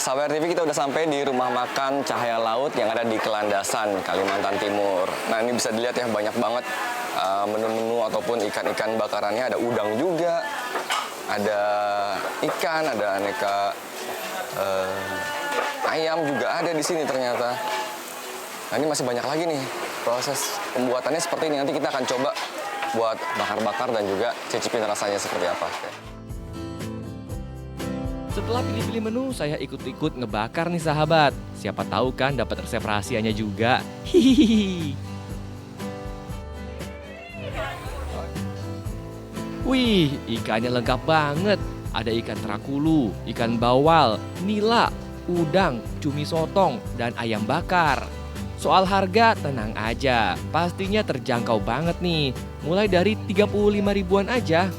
Sahabat RTV, kita udah sampai di rumah makan Cahaya Laut yang ada di Kelandasan, Kalimantan Timur. Nah, ini bisa dilihat ya, banyak banget menu-menu ataupun ikan-ikan bakarannya. Ada udang juga, ada ikan, ada aneka ayam juga ada di sini ternyata. Nah, ini masih banyak lagi nih proses pembuatannya seperti ini. Nanti kita akan coba buat bakar-bakar dan juga cicipin rasanya seperti apa. Setelah pilih-pilih menu, saya ikut-ikut ngebakar nih sahabat. Siapa tahu kan dapat resep rahasianya juga. Hihihi. Wih, ikannya lengkap banget. Ada ikan terakulu, ikan bawal, nila, udang, cumi sotong, dan ayam bakar. Soal harga, tenang aja. Pastinya terjangkau banget nih. Mulai dari 35 ribuan aja.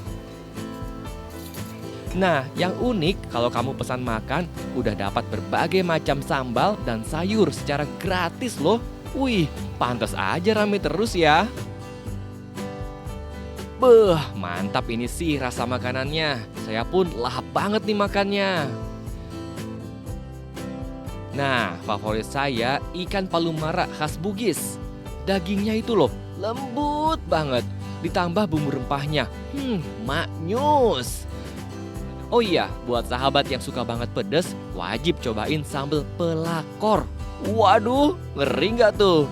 Nah, yang unik kalau kamu pesan makan, udah dapat berbagai macam sambal dan sayur secara gratis loh. Wih, pantas aja rame terus ya. Beuh, mantap ini sih rasa makanannya. Saya pun lahap banget nih makannya. Nah, favorit saya ikan palumara khas Bugis. Dagingnya itu loh, lembut banget. Ditambah bumbu rempahnya, maknyus. Oh iya, buat sahabat yang suka banget pedas, wajib cobain sambal pelakor. Waduh, ngeri nggak tuh?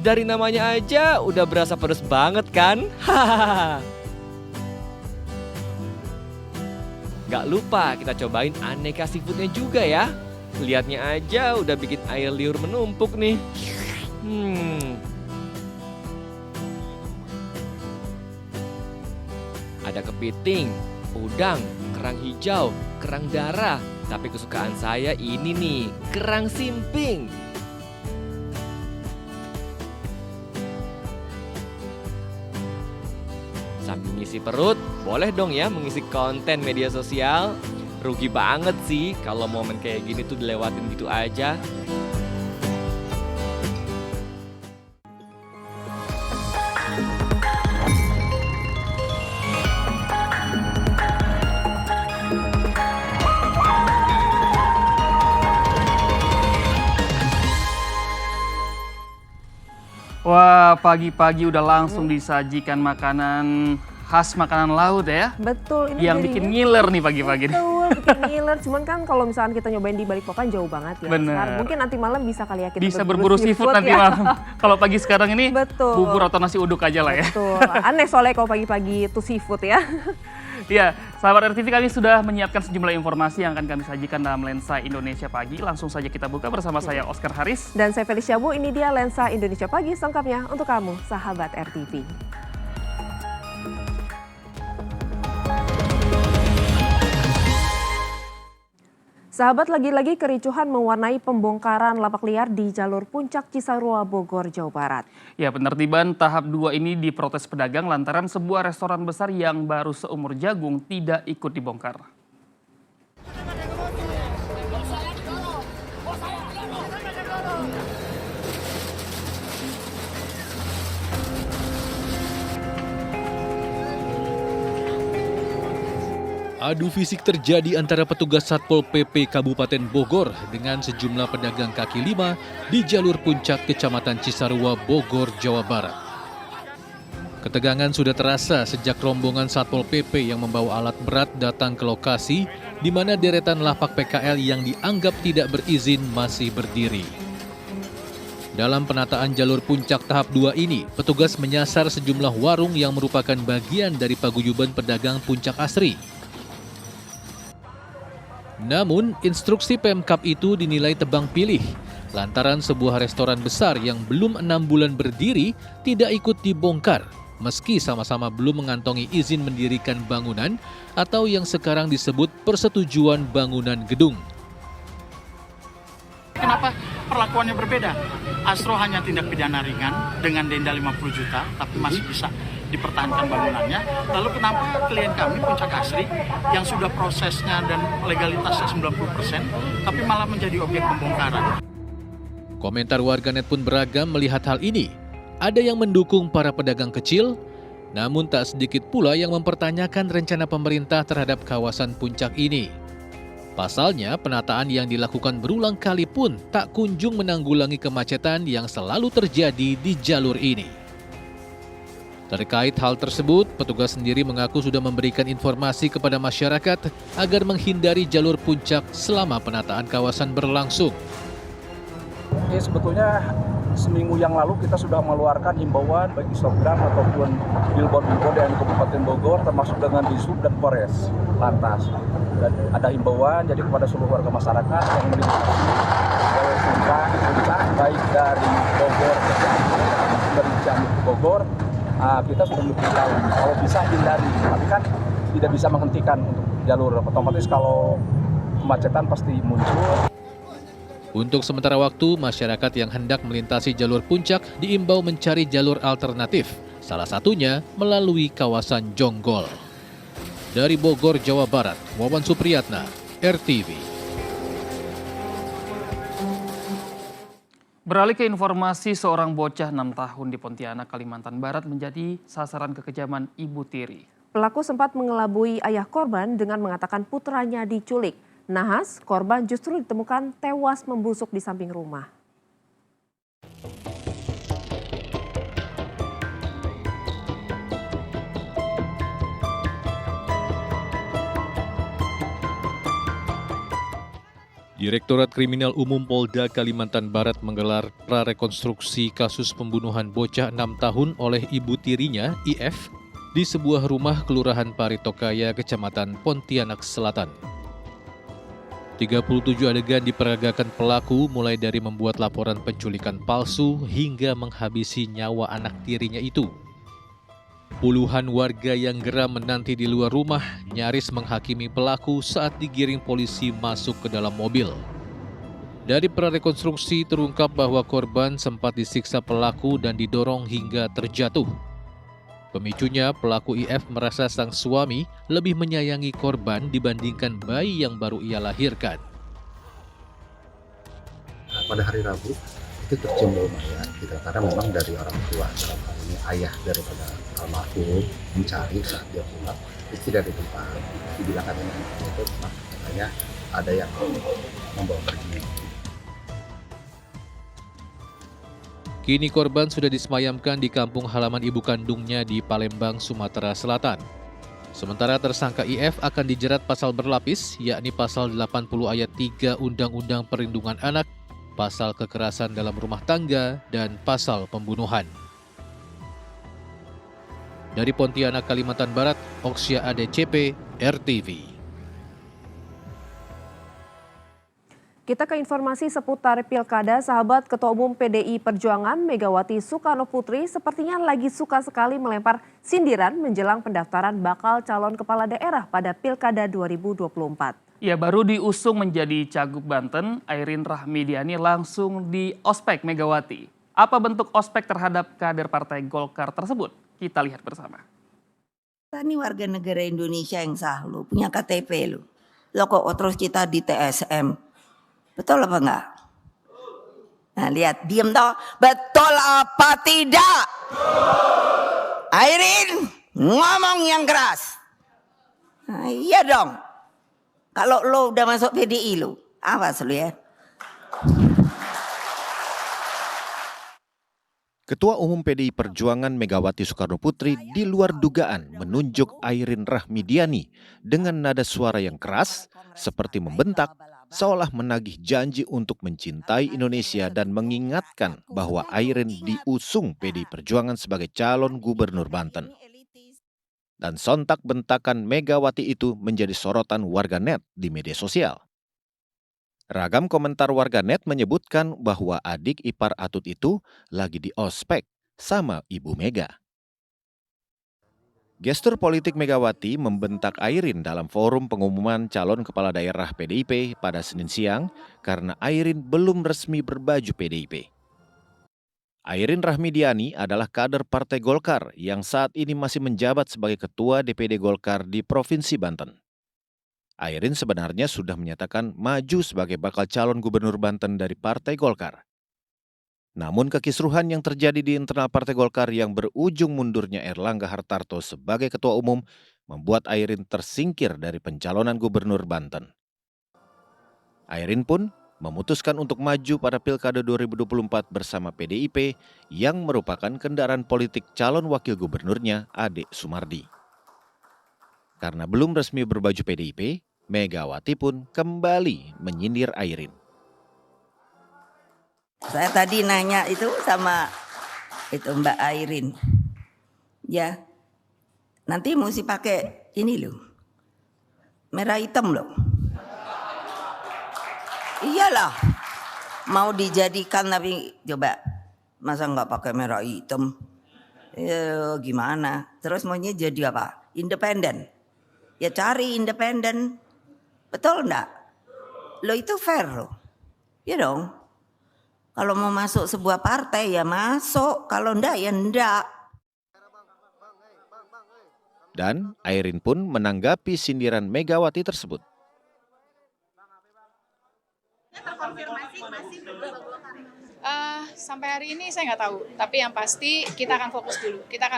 Dari namanya aja udah berasa pedas banget kan? Hahaha. Gak lupa kita cobain aneka seafoodnya juga ya. Lihatnya aja udah bikin air liur menumpuk nih. Ada kepiting, udang, kerang hijau, kerang darah. Tapi kesukaan saya ini nih, kerang simping. Sambil ngisi perut, boleh dong ya mengisi konten media sosial. Rugi banget sih kalau momen kayak gini tuh dilewatin gitu aja. Wah, pagi-pagi udah langsung disajikan makanan khas makanan laut ya. Betul, ini Yang bikin ngiler nih pagi-pagi. Betul, bikin ngiler. Cuman kan kalau misalkan kita nyobain di Balikpapan jauh banget ya. Bener. Sekarang mungkin nanti malam bisa kali ya kita Bisa berburu seafood nanti ya. malam. Kalau pagi sekarang ini Betul. bubur atau nasi uduk aja lah ya. Betul, aneh soalnya kalau pagi-pagi itu seafood ya. Ya, sahabat RTV, kami sudah menyiapkan sejumlah informasi yang akan kami sajikan dalam Lensa Indonesia Pagi. Langsung saja kita buka bersama saya Oscar Haris. Dan saya Felicia Bu, ini dia Lensa Indonesia Pagi selengkapnya untuk kamu, sahabat RTV. Sahabat, lagi-lagi kericuhan mewarnai pembongkaran lapak liar di jalur Puncak Cisarua, Bogor, Jawa Barat. Ya, penertiban tahap 2 ini diprotes pedagang lantaran sebuah restoran besar yang baru seumur jagung tidak ikut dibongkar. Adu fisik terjadi antara petugas Satpol PP Kabupaten Bogor dengan sejumlah pedagang kaki lima di jalur puncak Kecamatan Cisarua, Bogor, Jawa Barat. Ketegangan sudah terasa sejak rombongan Satpol PP yang membawa alat berat datang ke lokasi di mana deretan lapak PKL yang dianggap tidak berizin masih berdiri. Dalam penataan jalur puncak tahap 2 ini, petugas menyasar sejumlah warung yang merupakan bagian dari paguyuban pedagang Puncak Asri. Namun, instruksi Pemkab itu dinilai tebang pilih, lantaran sebuah restoran besar yang belum 6 bulan berdiri tidak ikut dibongkar, meski sama-sama belum mengantongi izin mendirikan bangunan atau yang sekarang disebut persetujuan bangunan gedung. Kenapa perlakuannya berbeda? Astro hanya tindak pidana ringan dengan denda 50 juta, tapi masih bisa dipertahankan bangunannya. Lalu kenapa klien kami Puncak Asri yang sudah prosesnya dan legalitasnya 90%, tapi malah menjadi objek pembongkaran? Komentar warganet pun beragam melihat hal ini. Ada yang mendukung para pedagang kecil, namun tak sedikit pula yang mempertanyakan rencana pemerintah terhadap kawasan puncak ini. Pasalnya, penataan yang dilakukan berulang kali pun tak kunjung menanggulangi kemacetan yang selalu terjadi di jalur ini. Terkait hal tersebut, petugas sendiri mengaku sudah memberikan informasi kepada masyarakat agar menghindari jalur puncak selama penataan kawasan berlangsung. Sebetulnya seminggu yang lalu kita sudah mengeluarkan himbauan bagi stopgram ataupun billboard-billboard yang di Kabupaten Bogor, termasuk dengan Disub dan Polres Lantas. Dan ada himbauan jadi kepada seluruh warga masyarakat yang melintasi jalur puncak baik dari Bogor ke Cianjur, dari Cianjur ke Bogor, kita sudah memberitahu kalau bisa hindari, tapi kan tidak bisa menghentikan untuk jalur. Otomatis kalau kemacetan pasti muncul. Untuk sementara waktu, masyarakat yang hendak melintasi jalur puncak diimbau mencari jalur alternatif, salah satunya melalui kawasan Jonggol. Dari Bogor, Jawa Barat, Wawan Supriyatna, RTV. Beralih ke informasi, seorang bocah 6 tahun di Pontianak, Kalimantan Barat menjadi sasaran kekejaman ibu tiri. Pelaku sempat mengelabui ayah korban dengan mengatakan putranya diculik. Nahas, korban justru ditemukan tewas membusuk di samping rumah. Direktorat Kriminal Umum Polda Kalimantan Barat menggelar prarekonstruksi kasus pembunuhan bocah 6 tahun oleh ibu tirinya, IF, di sebuah rumah Kelurahan Paritokaya, Kecamatan Pontianak Selatan. 37 adegan diperagakan pelaku mulai dari membuat laporan penculikan palsu hingga menghabisi nyawa anak tirinya itu. Puluhan warga yang geram menanti di luar rumah nyaris menghakimi pelaku saat digiring polisi masuk ke dalam mobil. Dari prarekonstruksi terungkap bahwa korban sempat disiksa pelaku dan didorong hingga terjatuh. Pemicunya, pelaku IF merasa sang suami lebih menyayangi korban dibandingkan bayi yang baru ia lahirkan. Pada hari Rabu itu tercium bau mayat gitu, karena memang dari orang tua, dalam hal ini ayah daripada almarhum mencari saat dia pulang, istri dari tempat dibilang katanya itu katanya ada yang membawa pergi. Kini korban sudah disemayamkan di kampung halaman ibu kandungnya di Palembang, Sumatera Selatan. Sementara tersangka IF akan dijerat pasal berlapis, yakni pasal 80 ayat 3 Undang-Undang Perlindungan Anak, pasal kekerasan dalam rumah tangga, dan pasal pembunuhan. Dari Pontianak, Kalimantan Barat, Oksya ADCP, RTV. Kita ke informasi seputar Pilkada. Sahabat, Ketua Umum PDI Perjuangan Megawati Soekarno Putri sepertinya lagi suka sekali melempar sindiran menjelang pendaftaran bakal calon kepala daerah pada Pilkada 2024. Ya, baru diusung menjadi Cagup Banten, Airin Rahmidiani langsung di ospek Megawati. Apa bentuk ospek terhadap kader Partai Golkar tersebut? Kita lihat bersama. Ini warga negara Indonesia yang sah lo, punya KTP lo. Lo kok terus kita di TSM. Betul apa enggak? Nah lihat, diem toh. Betul apa tidak? Airin, ngomong yang keras. Nah, iya dong. Kalau lo udah masuk PDI lo, awas lo ya. Ketua Umum PDI Perjuangan Megawati Soekarno Putri di luar dugaan menunjuk Airin Rahmidiani dengan nada suara yang keras seperti membentak, seolah menagih janji untuk mencintai Indonesia dan mengingatkan bahwa Airin diusung PDI Perjuangan sebagai calon gubernur Banten. Dan sontak bentakan Megawati itu menjadi sorotan warganet di media sosial. Ragam komentar warganet menyebutkan bahwa adik ipar Atut itu lagi di ospek sama Ibu Mega. Gestur politik Megawati membentak Airin dalam forum pengumuman calon kepala daerah PDIP pada Senin siang karena Airin belum resmi berbaju PDIP. Airin Rahmidiani adalah kader Partai Golkar yang saat ini masih menjabat sebagai Ketua DPD Golkar di Provinsi Banten. Airin sebenarnya sudah menyatakan maju sebagai bakal calon gubernur Banten dari Partai Golkar. Namun kekisruhan yang terjadi di internal Partai Golkar yang berujung mundurnya Erlangga Hartarto sebagai ketua umum membuat Airin tersingkir dari pencalonan gubernur Banten. Airin pun memutuskan untuk maju pada Pilkada 2024 bersama PDIP yang merupakan kendaraan politik calon wakil gubernurnya Ade Sumardi. Karena belum resmi berbaju PDIP, Megawati pun kembali menyindir Airin. Saya tadi nanya itu sama itu Mbak Airin. Ya, nanti mesti pakai ini loh. Merah hitam loh. Iyalah, mau dijadikan tapi coba masa nggak pakai merah hitam? Ya, gimana? Terus maunya jadi apa? Independen. Ya cari independen, betul enggak? Lo itu fair loh, ya dong. Kalau mau masuk sebuah partai ya masuk, kalau enggak ya enggak. Dan Airin pun menanggapi sindiran Megawati tersebut. Sampai hari ini saya nggak tahu, tapi yang pasti kita akan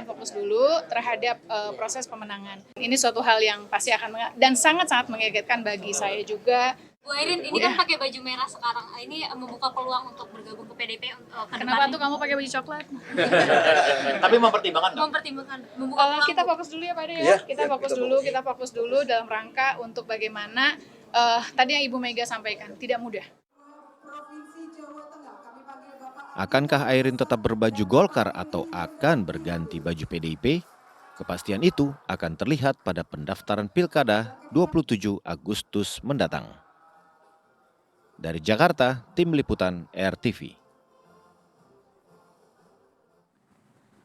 fokus dulu terhadap proses pemenangan. Ini suatu hal yang pasti akan dan sangat-sangat mengagetkan bagi saya juga. Bu Airin, ini kan pakai baju merah sekarang, ini membuka peluang untuk bergabung ke PDIP untuk Kenapa tuh kamu pakai baju coklat? Tapi mempertimbangkan nggak? mempertimbangkan membuka peluang. Kita fokus dulu ya Pak Ade ya. Kita fokus dulu dalam rangka untuk bagaimana tadi yang Ibu Mega sampaikan, tidak mudah. Akankah Airin tetap berbaju Golkar atau akan berganti baju PDIP? Kepastian itu akan terlihat pada pendaftaran Pilkada 27 Agustus mendatang. Dari Jakarta, Tim Liputan RTV.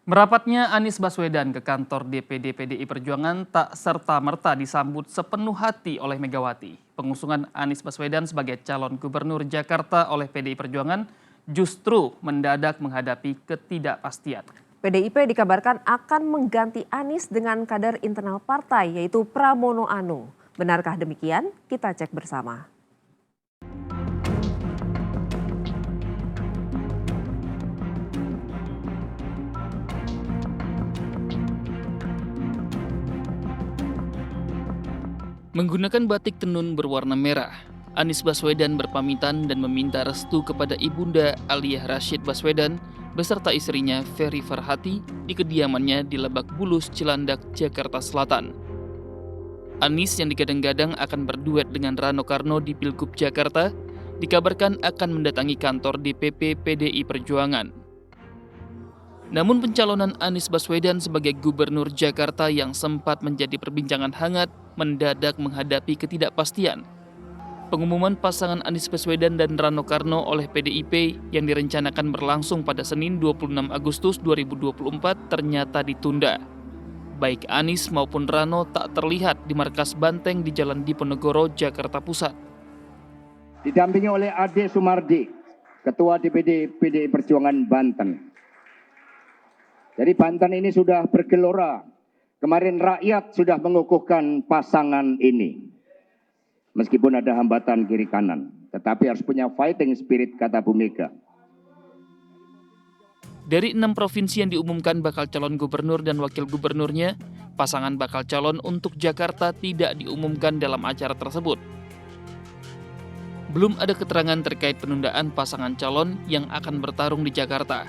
Merapatnya Anies Baswedan ke kantor DPD PDI Perjuangan tak serta-merta disambut sepenuh hati oleh Megawati. Pengusungan Anies Baswedan sebagai calon gubernur Jakarta oleh PDI Perjuangan justru mendadak menghadapi ketidakpastian. PDIP dikabarkan akan mengganti Anies dengan kader internal partai yaitu Pramono Anung. Benarkah demikian? Kita cek bersama. Menggunakan batik tenun berwarna merah, Anies Baswedan berpamitan dan meminta restu kepada Ibunda Aliyah Rashid Baswedan beserta istrinya Ferry Farhati di kediamannya di Lebak Bulus, Cilandak, Jakarta Selatan. Anies yang digadang-gadang akan berduet dengan Rano Karno di Pilgub Jakarta dikabarkan akan mendatangi kantor DPP PDI Perjuangan. Namun pencalonan Anies Baswedan sebagai gubernur Jakarta yang sempat menjadi perbincangan hangat mendadak menghadapi ketidakpastian. Pengumuman pasangan Anies Baswedan dan Rano Karno oleh PDIP yang direncanakan berlangsung pada Senin 26 Agustus 2024 ternyata ditunda. Baik Anies maupun Rano tak terlihat di markas Banteng di Jalan Diponegoro, Jakarta Pusat. Didampingi oleh Ade Sumardi, Ketua DPD PDI Perjuangan Banten. Jadi Banten ini sudah bergelora. Kemarin rakyat sudah mengukuhkan pasangan ini. Meskipun ada hambatan kiri kanan, tetapi harus punya fighting spirit, kata Bu Mega. Dari 6 provinsi yang diumumkan bakal calon gubernur dan wakil gubernurnya, pasangan bakal calon untuk Jakarta tidak diumumkan dalam acara tersebut. Belum ada keterangan terkait penundaan pasangan calon yang akan bertarung di Jakarta.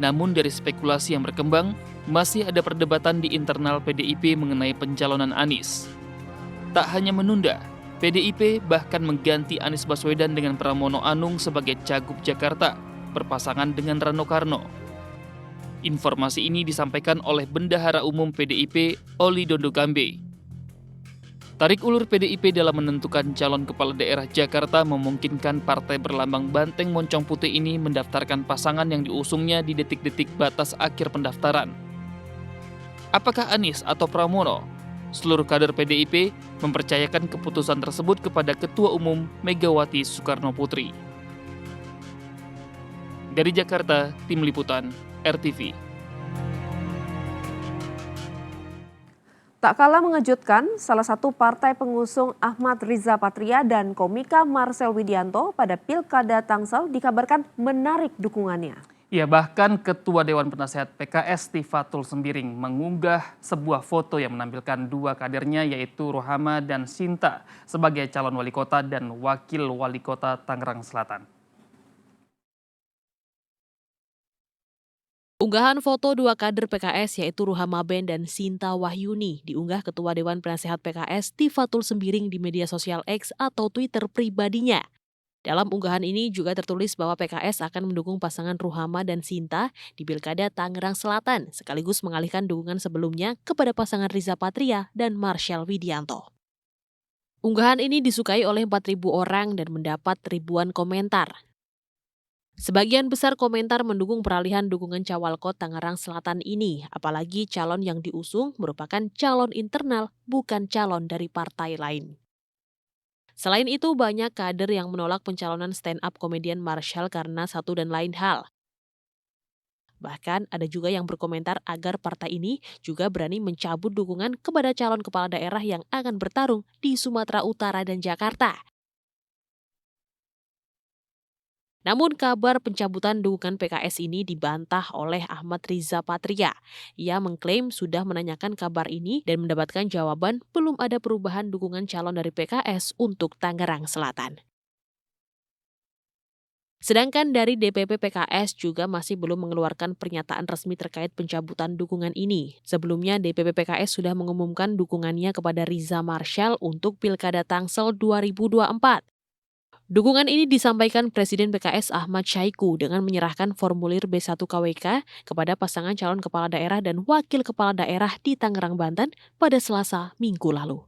Namun dari spekulasi yang berkembang, masih ada perdebatan di internal PDIP mengenai pencalonan Anies. Tak hanya menunda, PDIP bahkan mengganti Anies Baswedan dengan Pramono Anung sebagai Cagup Jakarta, berpasangan dengan Rano Karno. Informasi ini disampaikan oleh Bendahara Umum PDIP, Oli Dondo Kambe. Tarik ulur PDIP dalam menentukan calon kepala daerah Jakarta memungkinkan partai berlambang banteng moncong putih ini mendaftarkan pasangan yang diusungnya di detik-detik batas akhir pendaftaran. Apakah Anies atau Pramono? Seluruh kader PDIP mempercayakan keputusan tersebut kepada Ketua Umum Megawati Soekarno Putri. Dari Jakarta, Tim Liputan, RTV. Tak kalah mengejutkan, salah satu partai pengusung Ahmad Riza Patria dan komika Marcel Widianto pada Pilkada Tangsel dikabarkan menarik dukungannya. Ya, bahkan Ketua Dewan Penasehat PKS Tifatul Sembiring mengunggah sebuah foto yang menampilkan dua kadernya yaitu Rohama dan Sinta sebagai calon wali kota dan wakil wali kota Tangerang Selatan. Unggahan foto dua kader PKS yaitu Ruhama Ben dan Sinta Wahyuni diunggah Ketua Dewan Penasehat PKS Tifatul Sembiring di media sosial X atau Twitter pribadinya. Dalam unggahan ini juga tertulis bahwa PKS akan mendukung pasangan Ruhama dan Sinta di Pilkada Tangerang Selatan, sekaligus mengalihkan dukungan sebelumnya kepada pasangan Riza Patria dan Marshall Widianto. Unggahan ini disukai oleh 4.000 orang dan mendapat ribuan komentar. Sebagian besar komentar mendukung peralihan dukungan Cawalkot Tangerang Selatan ini, apalagi calon yang diusung merupakan calon internal, bukan calon dari partai lain. Selain itu, banyak kader yang menolak pencalonan stand-up komedian Marshall karena satu dan lain hal. Bahkan ada juga yang berkomentar agar partai ini juga berani mencabut dukungan kepada calon kepala daerah yang akan bertarung di Sumatera Utara dan Jakarta. Namun kabar pencabutan dukungan PKS ini dibantah oleh Ahmad Riza Patria. Ia mengklaim sudah menanyakan kabar ini dan mendapatkan jawaban belum ada perubahan dukungan calon dari PKS untuk Tangerang Selatan. Sedangkan dari DPP PKS juga masih belum mengeluarkan pernyataan resmi terkait pencabutan dukungan ini. Sebelumnya DPP PKS sudah mengumumkan dukungannya kepada Riza Marshall untuk Pilkada Tangsel 2024. Dukungan ini disampaikan Presiden PKS Ahmad Syaiqo dengan menyerahkan formulir B1 KWK kepada pasangan calon kepala daerah dan wakil kepala daerah di Tangerang, Banten pada Selasa minggu lalu.